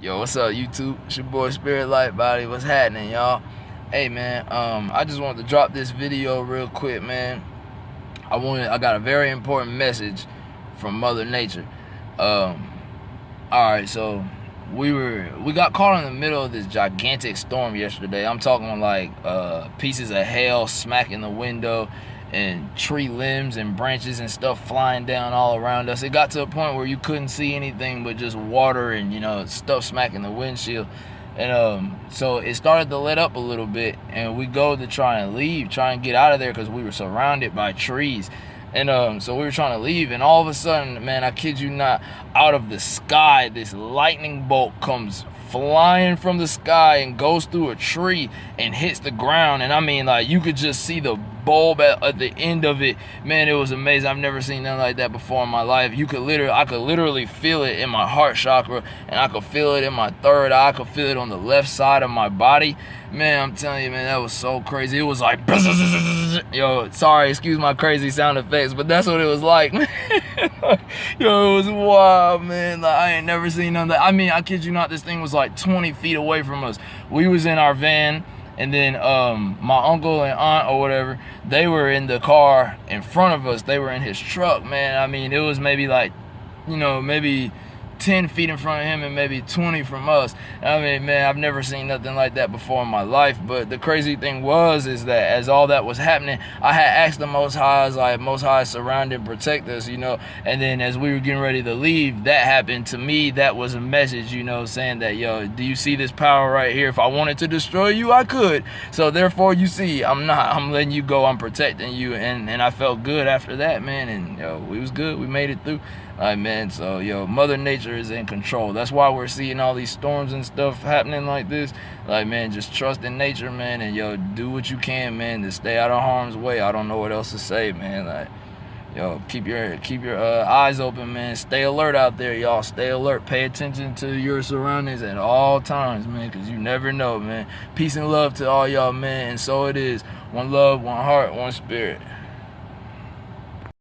Yo, what's up, YouTube? It's your boy Spirit Light Body. What's happening, y'all? Hey, man. I just wanted to drop this video real quick, man. I got a very important message from Mother Nature. All right, so we got caught in the middle of this gigantic storm yesterday. I'm talking like pieces of hail smacking the window, and tree limbs and branches and stuff flying down all around us. It got to a point where you couldn't see anything but just water and, you know, stuff smacking the windshield. And so it started to let up a little bit, and we go to try and get out of there because we were surrounded by trees. And so we were trying to leave, and all of a sudden, man, I kid you not, out of the sky, this lightning bolt comes flying from the sky and goes through a tree and hits the ground. And I mean, like, you could just see the bulb at the end of it. Man, it was amazing. I've never seen nothing like that before in my life. I could literally feel it in my heart chakra, and I could feel it in my third eye. I could feel it on the left side of my body. Man, I'm telling you, man, that was so crazy. It was like, yo, sorry, excuse my crazy sound effects, but that's what it was like, man. Yo, it was wild, man. Like, I ain't never seen none of that. I mean, I kid you not, this thing was like 20 feet away from us. We was in our van, and then my uncle and aunt or whatever, they were in the car in front of us. They were in his truck, man. I mean, it was maybe like, you know, maybe 10 feet in front of him and maybe 20 from us. I mean, man, I've never seen nothing like that before in my life. But the crazy thing is that as all that was happening, I had asked the Most High, I was like, Most High, surround and protect us, you know. And then as we were getting ready to leave, that happened. To me, that was a message, you know, saying that, yo, do you see this power right here? If I wanted to destroy you, I could. So therefore, you see, I'm letting you go. I'm protecting you. And I felt good after that, man. And yo, we was good. We made it through. All right, man. So, yo, Mother Nature is in control. That's why we're seeing all these storms and stuff happening like this. Like, man, just trust in nature, man, and yo, do what you can, man, to stay out of harm's way. I don't know what else to say, man. Like, yo, keep your eyes open, man. Stay alert out there, y'all. Stay alert. Pay attention to your surroundings at all times, man, because you never know, man. Peace and love to all y'all, man. And so it is. One love, one heart, one spirit.